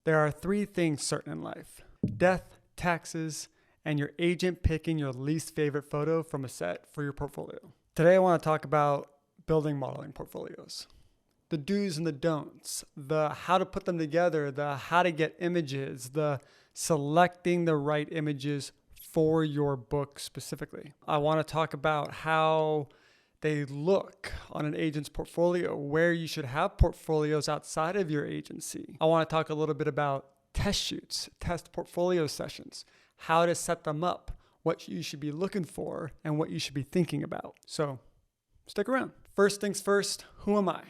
There are three things certain in life: death, taxes, and your agent picking your least favorite photo from a set for your portfolio. Today, I want to talk about building modeling portfolios. The do's and the don'ts, the how to put them together, the how to get images, the selecting the right images for your book specifically. I want to talk about how they look on an agent's portfolio, where you should have portfolios outside of your agency. I want to talk a little bit about test shoots, test portfolio sessions, how to set them up, what you should be looking for, and what you should be thinking about. So stick around. First things first, who am I?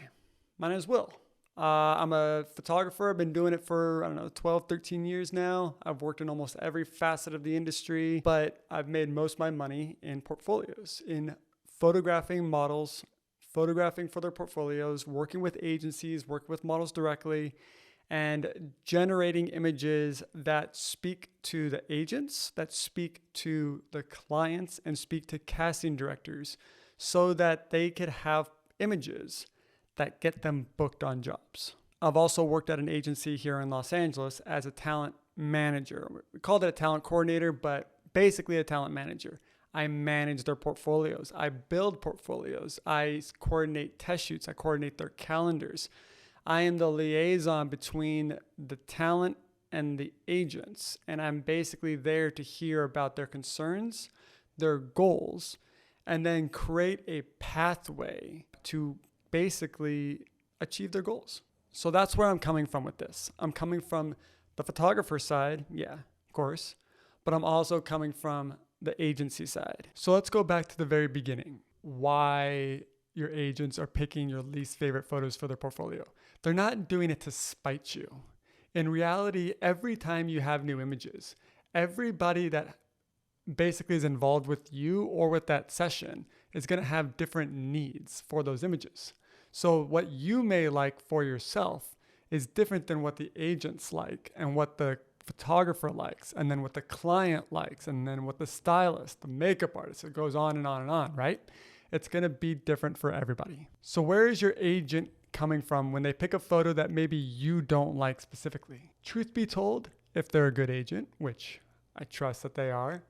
My name is Will. I'm a photographer. I've been doing it for, 12, 13 years now. I've worked in almost every facet of the industry, but I've made most of my money in portfolios, in photographing models, photographing for their portfolios, working with agencies, working with models directly, and generating images that speak to the agents, that speak to the clients, and speak to casting directors so that they could have images that get them booked on jobs. I've also worked at an agency here in Los Angeles as a talent manager. We called it a talent coordinator, but basically a talent manager. I manage their portfolios. I build portfolios. I coordinate test shoots. I coordinate their calendars. I am the liaison between the talent and the agents, and I'm basically there to hear about their concerns, their goals, and then create a pathway to basically achieve their goals. So that's where I'm coming from with this. I'm coming from the photographer side, yeah, of course, but I'm also coming from the agency side. So let's go back to the very beginning. Why your agents are picking your least favorite photos for their portfolio. They're not doing it to spite you. In reality, every time you have new images, everybody that basically is involved with you or with that session is going to have different needs for those images. So what you may like for yourself is different than what the agents like and what the photographer likes, and then what the client likes, and then what the stylist, the makeup artist, it goes on and on and on, right? It's going to be different for everybody. So where is your agent coming from when they pick a photo that maybe you don't like specifically? Truth be told, if they're a good agent, which I trust that they are,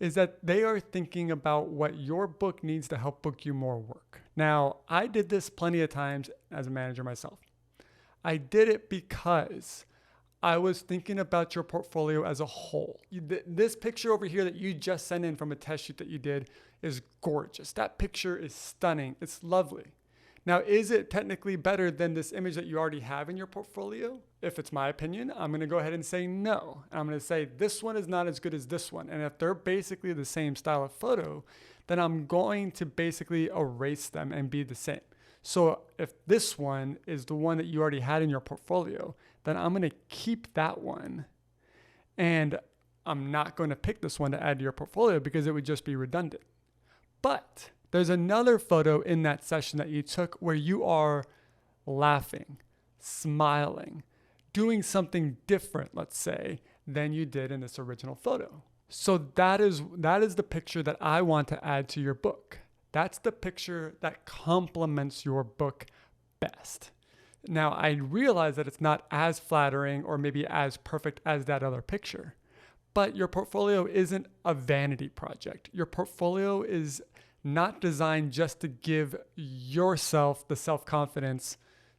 is that they are thinking about what your book needs to help book you more work. Now, I did this plenty of times as a manager myself. I did it because I was thinking about your portfolio as a whole. This picture over here that you just sent in from a test shoot that you did is gorgeous. That picture is stunning. It's lovely. Now, is it technically better than this image that you already have in your portfolio? If it's my opinion, I'm going to go ahead and say no. I'm going to say this one is not as good as this one. And if they're basically the same style of photo, then I'm going to basically erase them and be the same. So if this one is the one that you already had in your portfolio, then I'm going to keep that one. And I'm not going to pick this one to add to your portfolio because it would just be redundant. But there's another photo in that session that you took where you are laughing, smiling, doing something different, let's say, than you did in this original photo. So that is the picture that I want to add to your book. That's the picture that complements your book best. Now, I realize that it's not as flattering or maybe as perfect as that other picture, but your portfolio isn't a vanity project. Your portfolio is not designed just to give yourself the self-confidence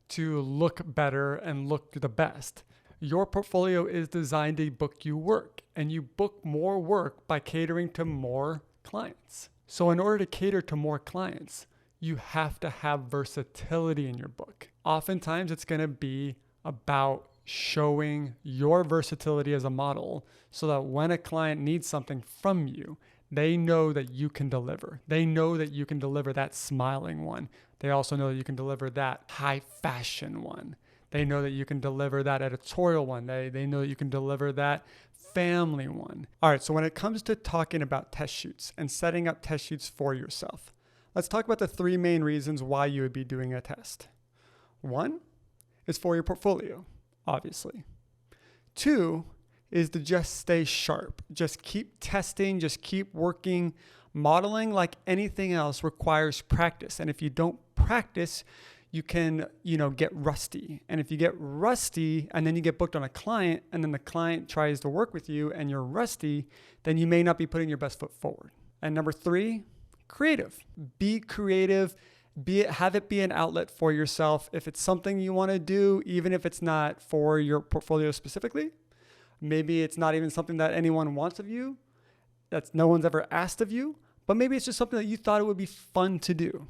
to look better and look the best. Your portfolio is designed to book you work, and you book more work by catering to more clients. So in order to cater to more clients, you have to have versatility in your book. Oftentimes, it's going to be about showing your versatility as a model so that when a client needs something from you, they know that you can deliver. They know that you can deliver that smiling one. They also know that you can deliver that high fashion one. They know that you can deliver that editorial one. They know that you can deliver that family one. All right, so when it comes to talking about test shoots and setting up test shoots for yourself, let's talk about the three main reasons why you would be doing a test. One is for your portfolio, obviously. Two is to just stay sharp. Just keep testing, just keep working. Modeling, like anything else, requires practice. And if you don't practice, you can, get rusty. And if you get rusty and then you get booked on a client and then the client tries to work with you and you're rusty, then you may not be putting your best foot forward. And number 3, creative. Be creative. Have it be an outlet for yourself. If it's something you want to do, even if it's not for your portfolio specifically, maybe it's not even something that anyone wants of you, that no one's ever asked of you, but maybe it's just something that you thought it would be fun to do.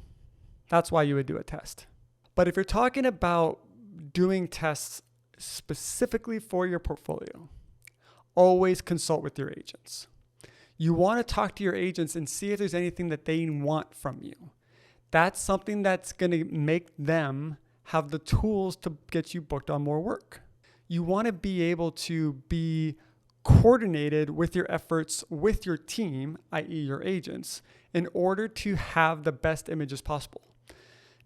That's why you would do a test. But if you're talking about doing tests specifically for your portfolio, always consult with your agents. You want to talk to your agents and see if there's anything that they want from you. That's something that's going to make them have the tools to get you booked on more work. You want to be able to be coordinated with your efforts with your team, i.e. your agents, in order to have the best images possible.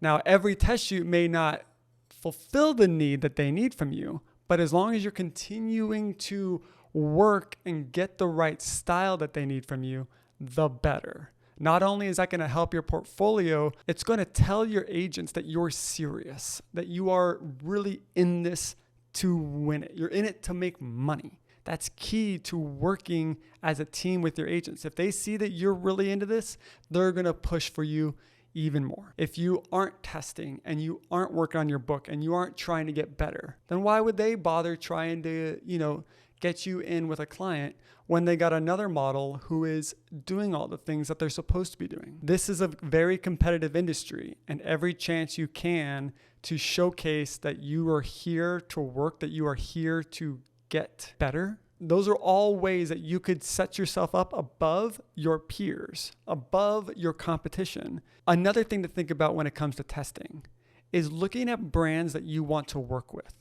Now, every test shoot may not fulfill the need that they need from you, but as long as you're continuing to work and get the right style that they need from you, the better. Not only is that going to help your portfolio, it's going to tell your agents that you're serious, that you are really in this to win it. You're in it to make money. That's key to working as a team with your agents. If they see that you're really into this, they're going to push for you even more. If you aren't testing and you aren't working on your book and you aren't trying to get better, then why would they bother trying to, get you in with a client when they got another model who is doing all the things that they're supposed to be doing? This is a very competitive industry, and every chance you can to showcase that you are here to work, that you are here to get better. Those are all ways that you could set yourself up above your peers, above your competition. Another thing to think about when it comes to testing is looking at brands that you want to work with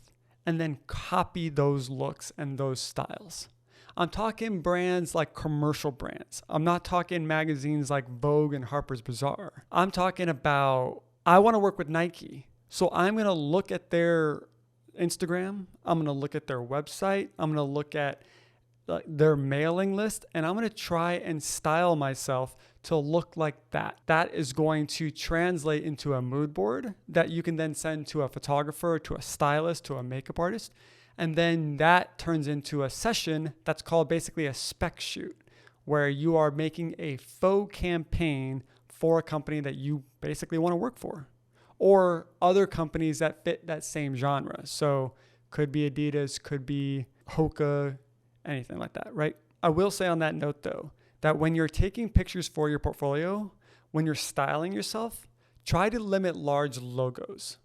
and then copy those looks and those styles. I'm talking brands like commercial brands. I'm not talking magazines like Vogue and Harper's Bazaar. I'm talking about, I want to work with Nike. So I'm going to look at their Instagram. I'm going to look at their website. I'm going to look at their mailing list, and I'm going to try and style myself to look like that. That is going to translate into a mood board that you can then send to a photographer, to a stylist, to a makeup artist. And then that turns into a session that's called basically a spec shoot, where you are making a faux campaign for a company that you basically want to work for, or other companies that fit that same genre. So could be Adidas, could be Hoka, anything like that, right? I will say on that note though, that when you're taking pictures for your portfolio, when you're styling yourself, try to limit large logos,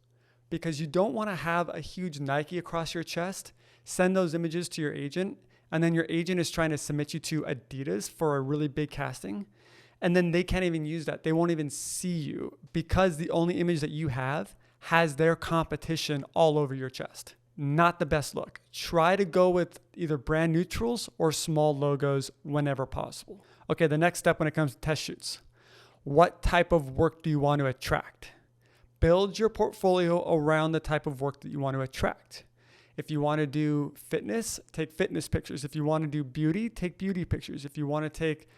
because you don't want to have a huge Nike across your chest, send those images to your agent, and then your agent is trying to submit you to Adidas for a really big casting, and then they can't even use that. They won't even see you because the only image that you have has their competition all over your chest. Not the best look. Try to go with either brand neutrals or small logos whenever possible. Okay, the next step when it comes to test shoots. What type of work do you want to attract? Build your portfolio around the type of work that you want to attract. If you want to do fitness, take fitness pictures. If you want to do beauty, take beauty pictures. If you want to take,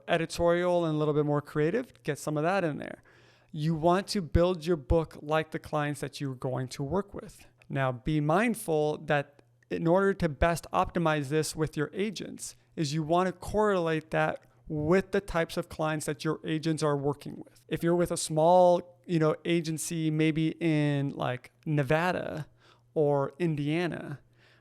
editorial and a little bit more creative, get some of that in there. You want to build your book like the clients that you're going to work with. Now, be mindful that in order to best optimize this with your agents is you want to correlate that with the types of clients that your agents are working with. If you're with a small, agency, maybe in like Nevada or Indiana,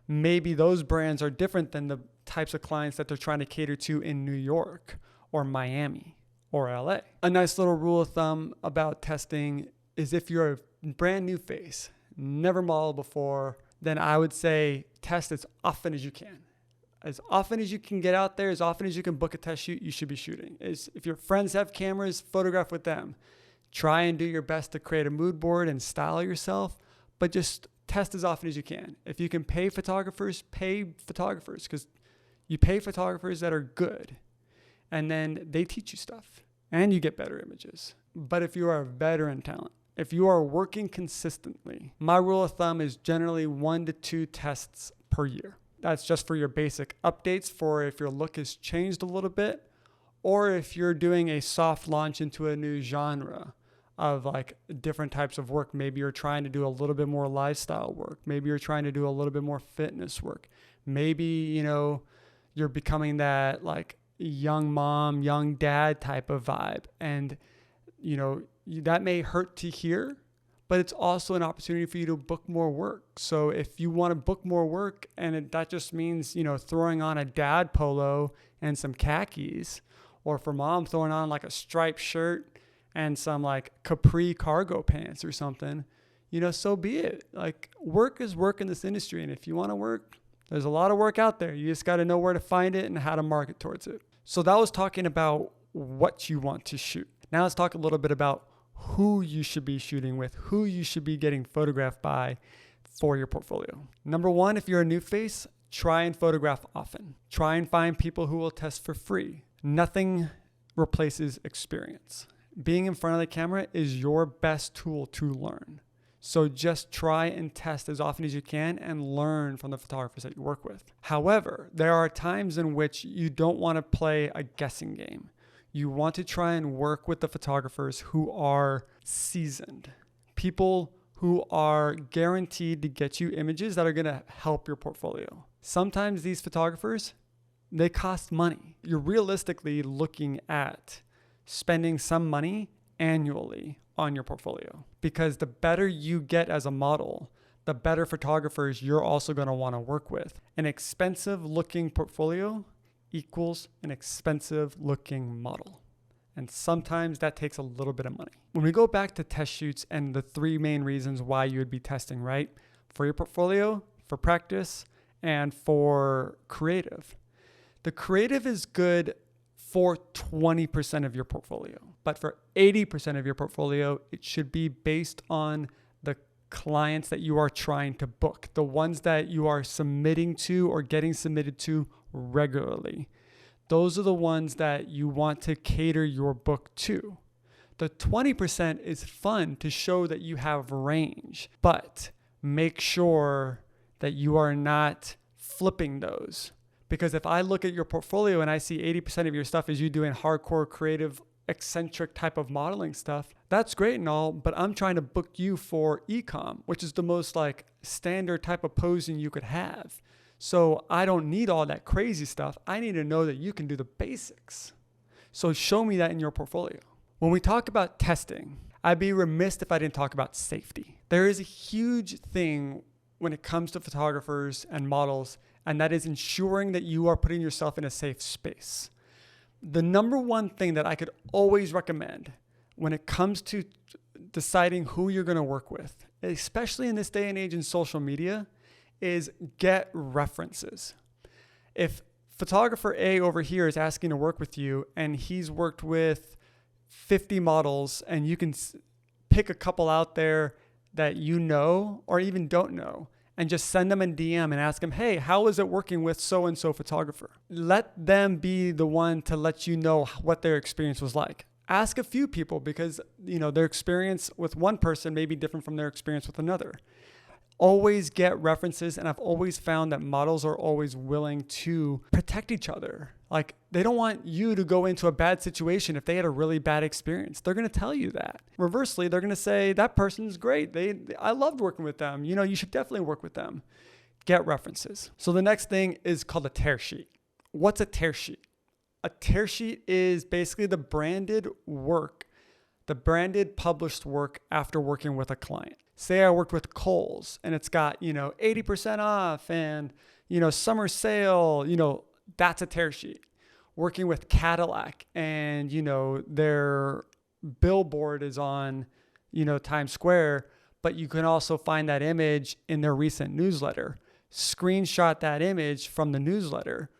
maybe those brands are different than the types of clients that they're trying to cater to in New York or Miami or LA. A nice little rule of thumb about testing is if you're a brand new face, never modeled before, then I would say test as often as you can. As often as you can get out there, as often as you can book a test shoot, you should be shooting. If your friends have cameras, photograph with them. Try and do your best to create a mood board and style yourself, but just test as often as you can. If you can pay photographers, because you pay photographers that are good, and then they teach you stuff, and you get better images. But if you are a veteran talent, if you are working consistently, my rule of thumb is generally 1 to 2 tests per year. That's just for your basic updates, for if your look has changed a little bit, or if you're doing a soft launch into a new genre, of like different types of work. Maybe you're trying to do a little bit more lifestyle work. Maybe you're trying to do a little bit more fitness work. Maybe, you're becoming that like young mom, young dad type of vibe. And, that may hurt to hear, but it's also an opportunity for you to book more work. So if you want to book more work and that just means, throwing on a dad polo and some khakis, or for mom throwing on like a striped shirt and some like capri cargo pants or something, so be it. Like work is work in this industry. And if you want to work, there's a lot of work out there. You just got to know where to find it and how to market towards it. So that was talking about what you want to shoot. Now let's talk a little bit about who you should be shooting with, who you should be getting photographed by for your portfolio. Number one, if you're a new face, try and photograph often. Try and find people who will test for free. Nothing replaces experience. Being in front of the camera is your best tool to learn. So just try and test as often as you can and learn from the photographers that you work with. However, there are times in which you don't want to play a guessing game. You want to try and work with the photographers who are seasoned, people who are guaranteed to get you images that are going to help your portfolio. Sometimes these photographers, they cost money. You're realistically looking at spending some money annually on your portfolio, because the better you get as a model, the better photographers you're also going to want to work with. An expensive looking portfolio equals an expensive looking model. And sometimes that takes a little bit of money. When we go back to test shoots and the three main reasons why you would be testing, right? For your portfolio, for practice, and for creative. The creative is good for 20% of your portfolio. But for 80% of your portfolio, it should be based on the clients that you are trying to book, the ones that you are submitting to or getting submitted to regularly. Those are the ones that you want to cater your book to. The 20% is fun to show that you have range, but make sure that you are not flipping those. Because if I look at your portfolio and I see 80% of your stuff is you doing hardcore, creative, eccentric type of modeling stuff, that's great and all, but I'm trying to book you for e-com, which is the most like standard type of posing you could have. So I don't need all that crazy stuff. I need to know that you can do the basics. So show me that in your portfolio. When we talk about testing, I'd be remiss if I didn't talk about safety. There is a huge thing when it comes to photographers and models, and that is ensuring that you are putting yourself in a safe space. The number one thing that I could always recommend when it comes to deciding who you're going to work with, especially in this day and age in social media, is get references. If photographer A over here is asking to work with you and he's worked with 50 models and you can pick a couple out there that you know or even don't know, and just send them a DM and ask them, hey, how is it working with so-and-so photographer? Let them be the one to let you know what their experience was like. Ask a few people because, their experience with one person may be different from their experience with another. Always get references, and I've always found that models are always willing to protect each other. Like, they don't want you to go into a bad situation if they had a really bad experience. They're going to tell you that. Reversely, they're going to say, that person's great. I loved working with them. You should definitely work with them. Get references. So the next thing is called a tear sheet. What's a tear sheet? A tear sheet is basically the branded work, the branded published work after working with a client. Say I worked with Kohl's and it's got, 80% off and, summer sale, that's a tear sheet. Working with Cadillac and, their billboard is on, Times Square, but you can also find that image in their recent newsletter. Screenshot that image from the newsletter,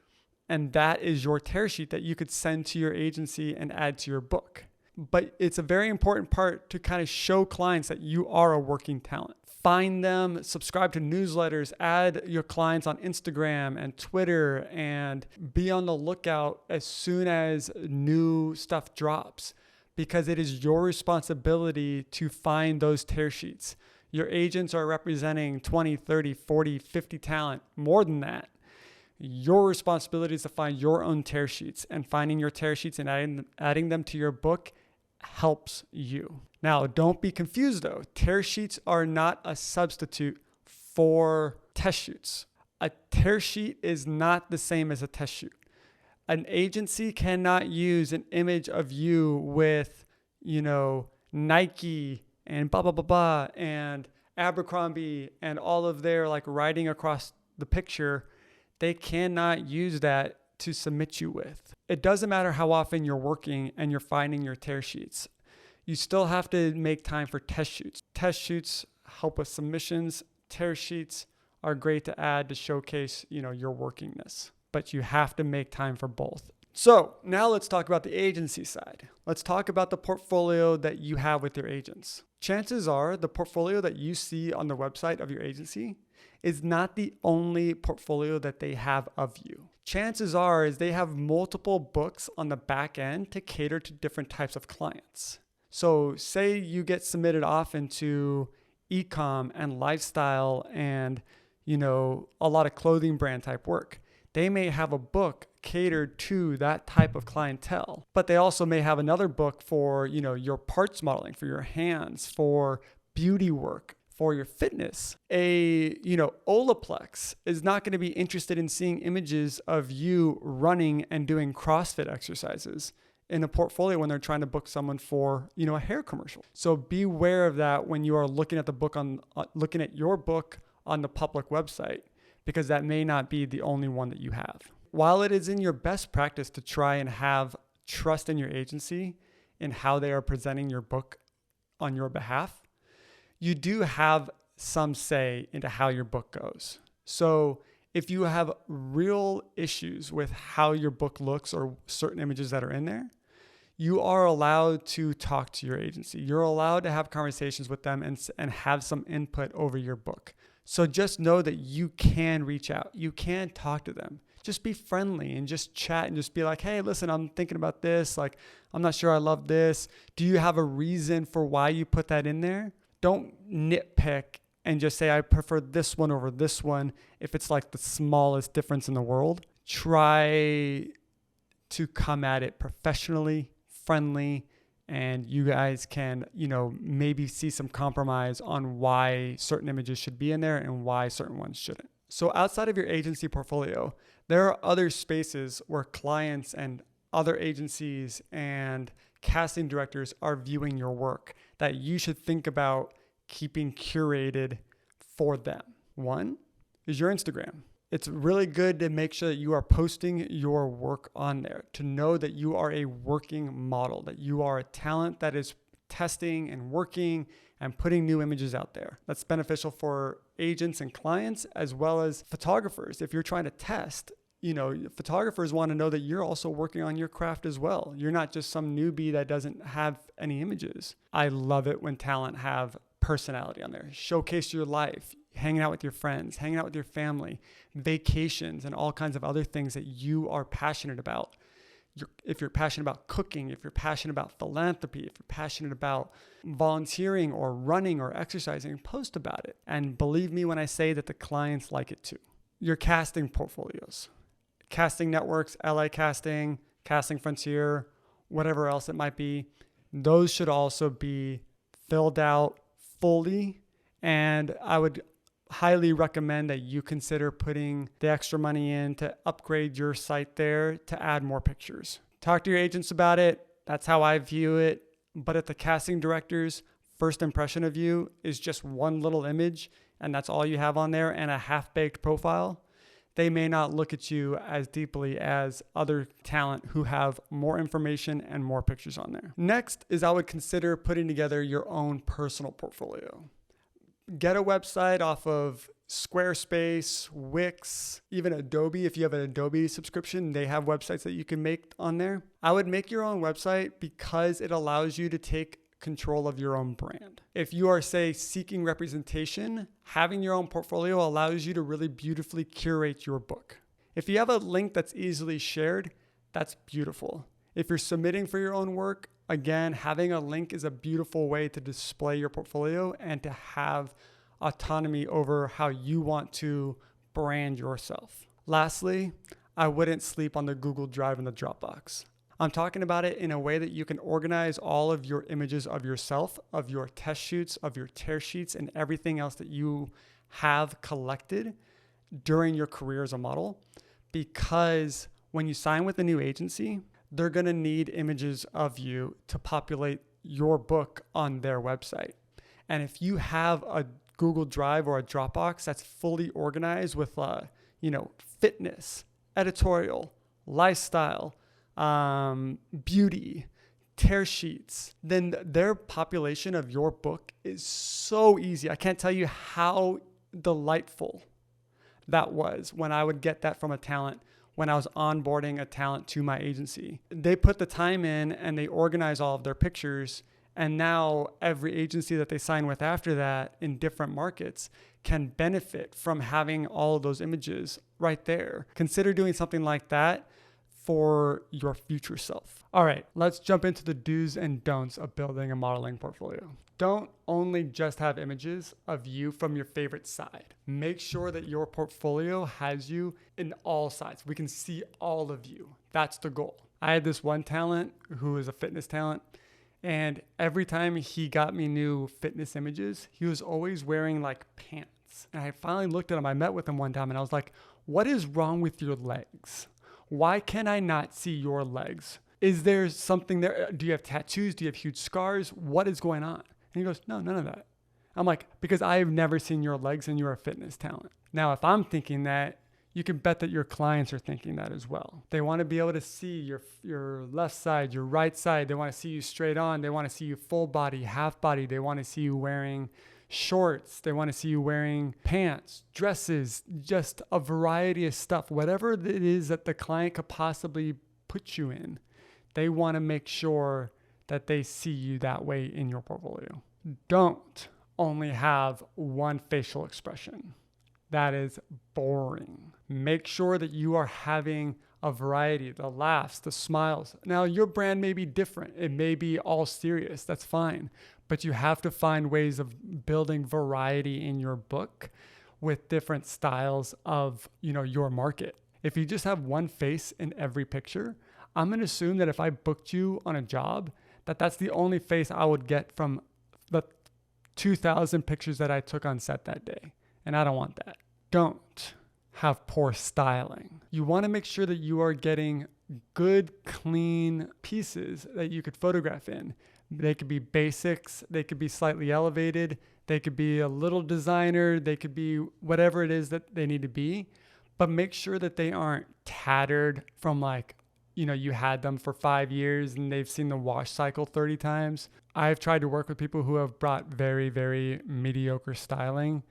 and that is your tear sheet that you could send to your agency and add to your book. But it's a very important part to kind of show clients that you are a working talent. Find them, subscribe to newsletters, add your clients on Instagram and Twitter, and be on the lookout as soon as new stuff drops, because it is your responsibility to find those tear sheets. Your agents are representing 20, 30, 40, 50 talent, more than that. Your responsibility is to find your own tear sheets, and finding your tear sheets and adding them to your book helps you. Now, don't be confused though. Tear sheets are not a substitute for test shoots. A tear sheet is not the same as a test shoot. An agency cannot use an image of you with, Nike and blah, blah, blah, blah, and Abercrombie and all of their like writing across the picture. They cannot use that to submit you with. It doesn't matter how often you're working and you're finding your tear sheets. You still have to make time for test shoots. Test shoots help with submissions. Tear sheets are great to add to showcase, your workingness, but you have to make time for both. So now let's talk about the agency side. Let's talk about the portfolio that you have with your agents. Chances are the portfolio that you see on the website of your agency is not the only portfolio that they have of you. Chances are is they have multiple books on the back end to cater to different types of clients. So say you get submitted off into e-com and lifestyle and, a lot of clothing brand type work. They may have a book catered to that type of clientele, but they also may have another book for, your parts modeling, for your hands, for beauty work, for your fitness. Olaplex is not going to be interested in seeing images of you running and doing CrossFit exercises in a portfolio when they're trying to book someone for, a hair commercial. So beware of that when you are looking at looking at your book on the public website, because that may not be the only one that you have. While it is in your best practice to try and have trust in your agency in how they are presenting your book on your behalf, you do have some say into how your book goes. So if you have real issues with how your book looks or certain images that are in there, you are allowed to talk to your agency. You're allowed to have conversations with them and have some input over your book. So just know that you can reach out. You can talk to them. Just be friendly and just chat and just be like, hey, listen, I'm thinking about this. Like, I'm not sure I love this. Do you have a reason for why you put that in there? Don't nitpick and just say, I prefer this one over this one if it's like the smallest difference in the world. Try to come at it professionally, friendly, and you guys can, maybe see some compromise on why certain images should be in there and why certain ones shouldn't. So outside of your agency portfolio, there are other spaces where clients and other agencies and casting directors are viewing your work that you should think about keeping curated for them. One is your Instagram. It's really good to make sure that you are posting your work on there, to know that you are a working model, that you are a talent that is testing and working and putting new images out there. That's beneficial for agents and clients as well as photographers. If you're trying to test, photographers want to know that you're also working on your craft as well. You're not just some newbie that doesn't have any images. I love it when talent have personality on there. Showcase your life, hanging out with your friends, hanging out with your family, vacations, and all kinds of other things that you are passionate about. If you're passionate about cooking, if you're passionate about philanthropy, if you're passionate about volunteering or running or exercising, post about it. And believe me when I say that the clients like it too. Your casting portfolios, casting networks, LA Casting, Casting Frontier, whatever else it might be, those should also be filled out fully. And I would highly recommend that you consider putting the extra money in to upgrade your site there to add more pictures. Talk to your agents about it. That's how I view it. But if the casting director's first impression of you is just one little image and that's all you have on there and a half-baked profile, they may not look at you as deeply as other talent who have more information and more pictures on there. Next is I would consider putting together your own personal portfolio. Get a website off of Squarespace, Wix, even Adobe. If you have an Adobe subscription, they have websites that you can make on there. I would make your own website because it allows you to take control of your own brand. If you are, say, seeking representation, having your own portfolio allows you to really beautifully curate your book. If you have a link that's easily shared, that's beautiful. If you're submitting for your own work, again, having a link is a beautiful way to display your portfolio and to have autonomy over how you want to brand yourself. Lastly, I wouldn't sleep on the Google Drive and the Dropbox. I'm talking about it in a way that you can organize all of your images of yourself, of your test shoots, of your tear sheets, and everything else that you have collected during your career as a model. Because when you sign with a new agency, they're going to need images of you to populate your book on their website. And if you have a Google Drive or a Dropbox that's fully organized with, fitness, editorial, lifestyle, beauty, tear sheets, then their population of your book is so easy. I can't tell you how delightful that was when I would get that from a talent, when I was onboarding a talent to my agency. They put the time in and they organize all of their pictures. And now every agency that they sign with after that in different markets can benefit from having all of those images right there. Consider doing something like that for your future self. All right, let's jump into the do's and don'ts of building a modeling portfolio. Don't only just have images of you from your favorite side. Make sure that your portfolio has you in all sides. We can see all of you. That's the goal. I had this one talent who is a fitness talent, and every time he got me new fitness images, he was always wearing like pants. And I finally looked at him. I met with him one time and I was like, what is wrong with your legs? Why can I not see your legs? Is there something there? Do you have tattoos? Do you have huge scars? What is going on? And he goes, no, none of that. I'm like, because I have never seen your legs and you're a fitness talent. Now, if I'm thinking that, you can bet that your clients are thinking that as well. They want to be able to see your left side, your right side. They want to see you straight on. They want to see you full body, half body. They want to see you wearing shorts. They want to see you wearing pants, dresses, just a variety of stuff. Whatever it is that the client could possibly put you in, they want to make sure that they see you that way in your portfolio. Don't only have one facial expression. That is boring. Make sure that you are having a variety, the laughs, the smiles. Now, your brand may be different. It may be all serious. That's fine. But you have to find ways of building variety in your book with different styles of, your market. If you just have one face in every picture, I'm going to assume that if I booked you on a job, that's the only face I would get from the 2,000 pictures that I took on set that day. And I don't want that. Don't have poor styling. You want to make sure that you are getting good, clean pieces that you could photograph in. They could be basics. They could be slightly elevated. They could be a little designer. They could be whatever it is that they need to be. But make sure that they aren't tattered from you had them for 5 years and they've seen the wash cycle 30 times. I've tried to work with people who have brought very, very mediocre styling.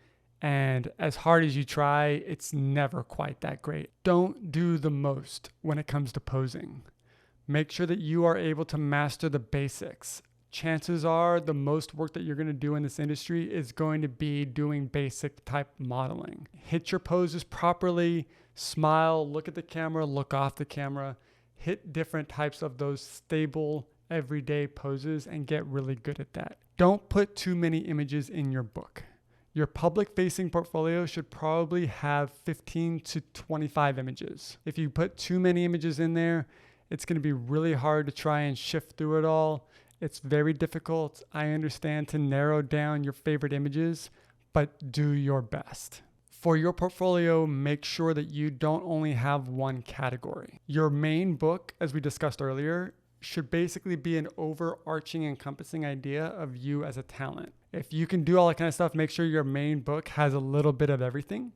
And as hard as you try, it's never quite that great. Don't do the most when it comes to posing. Make sure that you are able to master the basics. Chances are the most work that you're going to do in this industry is going to be doing basic type modeling. Hit your poses properly, smile, look at the camera, look off the camera, hit different types of those stable everyday poses and get really good at that. Don't put too many images in your book. Your public-facing portfolio should probably have 15 to 25 images. If you put too many images in there, it's going to be really hard to try and shift through it all. It's very difficult, I understand, to narrow down your favorite images, but do your best. For your portfolio, make sure that you don't only have one category. Your main book, as we discussed earlier, should basically be an overarching, encompassing idea of you as a talent. If you can do all that kind of stuff, make sure your main book has a little bit of everything.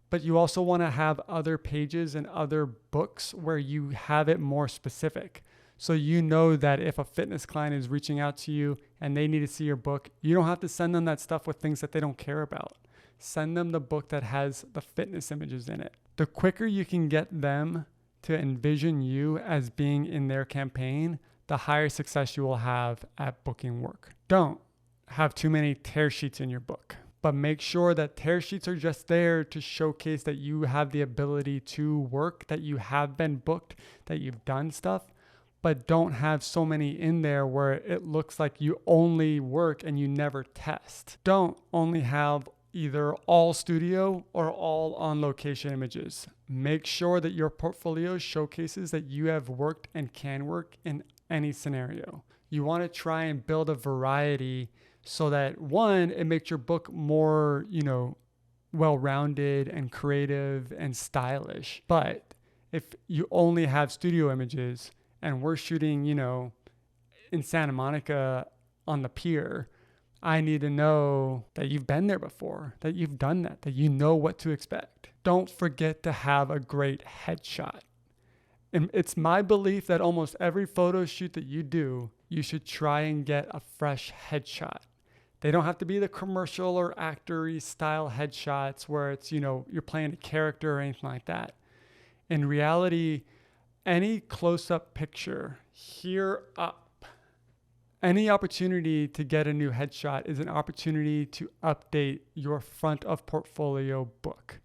But you also want to have other pages and other books where you have it more specific. So you know that if a fitness client is reaching out to you and they need to see your book, you don't have to send them that stuff with things that they don't care about. Send them the book that has the fitness images in it. The quicker you can get them to envision you as being in their campaign, the higher success you will have at booking work. Don't have too many tear sheets in your book, but make sure that tear sheets are just there to showcase that you have the ability to work, that you have been booked, that you've done stuff, but don't have so many in there where it looks like you only work and you never test. Don't only have either all studio or all on location images. Make sure that your portfolio showcases that you have worked and can work in any scenario. You want to try and build a variety so that, one, it makes your book more, well-rounded and creative and stylish. But if you only have studio images and we're shooting, in Santa Monica on the pier, I need to know that you've been there before, that you've done that you know what to expect. Don't forget to have a great headshot. And it's my belief that almost every photo shoot that you do, you should try and get a fresh headshot. They don't have to be the commercial or actor-y style headshots where it's, you're playing a character or anything like that. In reality, any close-up picture, here up, any opportunity to get a new headshot is an opportunity to update your front of portfolio book.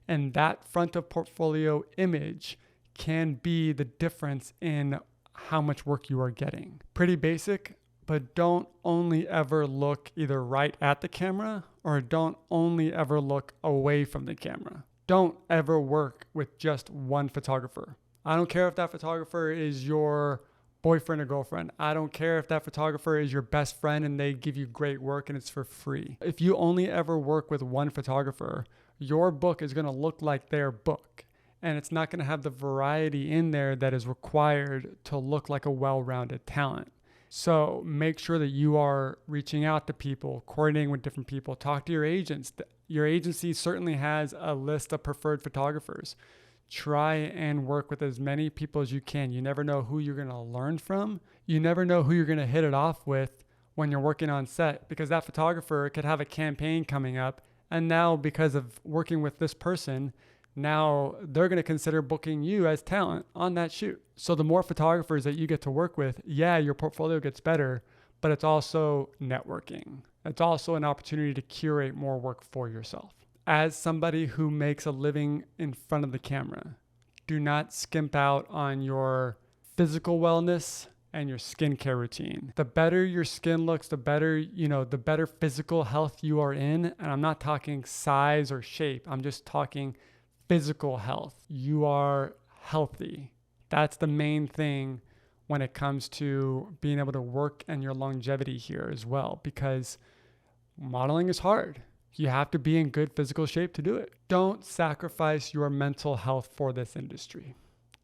And that front of portfolio image can be the difference in how much work you are getting. Pretty basic, but don't only ever look either right at the camera or don't only ever look away from the camera. Don't ever work with just one photographer. I don't care if that photographer is your boyfriend or girlfriend. I don't care if that photographer is your best friend and they give you great work and it's for free. If you only ever work with one photographer, your book is going to look like their book. And it's not going to have the variety in there that is required to look like a well-rounded talent. So make sure that you are reaching out to people, coordinating with different people, talk to your agents. Your agency certainly has a list of preferred photographers. Try and work with as many people as you can. You never know who you're going to learn from. You never know who you're going to hit it off with when you're working on set, because that photographer could have a campaign coming up. And now because of working with this person, now they're going to consider booking you as talent on that shoot. So the more photographers that you get to work with, your portfolio gets better, but it's also networking. It's also an opportunity to curate more work for yourself. As somebody who makes a living in front of the camera, do not skimp out on your physical wellness and your skincare routine. The better your skin looks, the better physical health you are in. And I'm not talking size or shape. I'm just talking physical health. You are healthy. That's the main thing when it comes to being able to work and your longevity here as well, because modeling is hard. You have to be in good physical shape to do it. Don't sacrifice your mental health for this industry.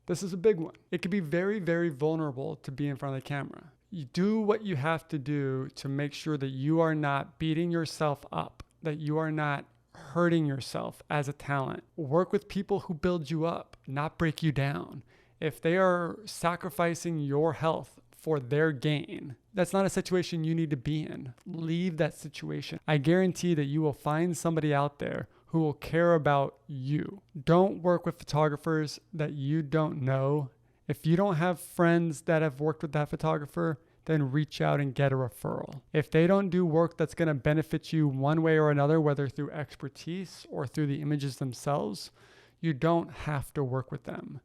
This is a big one. It can be very, very vulnerable to be in front of the camera. You do what you have to do to make sure that you are not beating yourself up, that you are not hurting yourself as a talent. Work with people who build you up, not break you down. If they are sacrificing your health for their gain, that's not a situation you need to be in. Leave that situation. I guarantee that you will find somebody out there who will care about you. Don't work with photographers that you don't know. If you don't have friends that have worked with that photographer, then reach out and get a referral. If they don't do work that's going to benefit you one way or another, whether through expertise or through the images themselves, you don't have to work with them.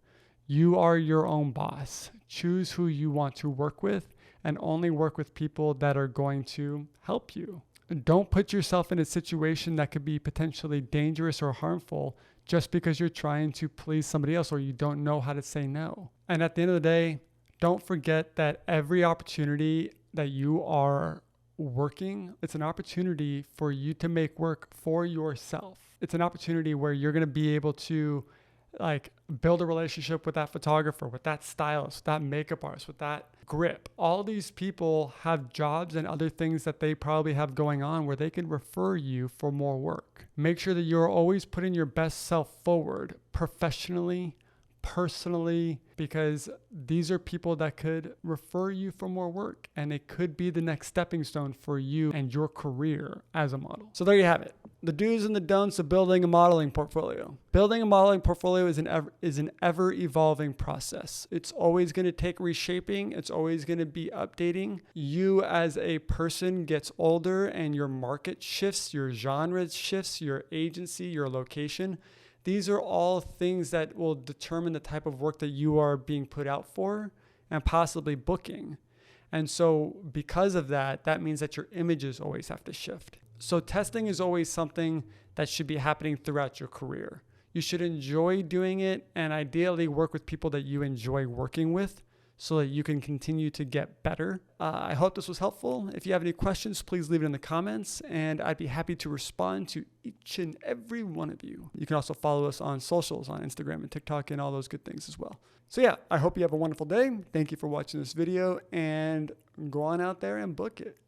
You are your own boss. Choose who you want to work with and only work with people that are going to help you. Don't put yourself in a situation that could be potentially dangerous or harmful just because you're trying to please somebody else or you don't know how to say no. And at the end of the day, don't forget that every opportunity that you are working, it's an opportunity for you to make work for yourself. It's an opportunity where you're going to be able to build a relationship with that photographer, with that stylist, with that makeup artist, with that grip. All these people have jobs and other things that they probably have going on where they can refer you for more work. Make sure that you're always putting your best self forward professionally, personally, because these are people that could refer you for more work and it could be the next stepping stone for you and your career as a model. So there you have it. The do's and the don'ts of building a modeling portfolio. Building a modeling portfolio is an ever evolving process. It's always going to take reshaping. It's always going to be updating. You as a person gets older and your market shifts, your genre shifts, your agency, your location. These are all things that will determine the type of work that you are being put out for and possibly booking. And so because of that, that means that your images always have to shift. So testing is always something that should be happening throughout your career. You should enjoy doing it and ideally work with people that you enjoy working with so that you can continue to get better. I hope this was helpful. If you have any questions, please leave it in the comments and I'd be happy to respond to each and every one of you. You can also follow us on socials, on Instagram and TikTok and all those good things as well. So yeah, I hope you have a wonderful day. Thank you for watching this video and go on out there and book it.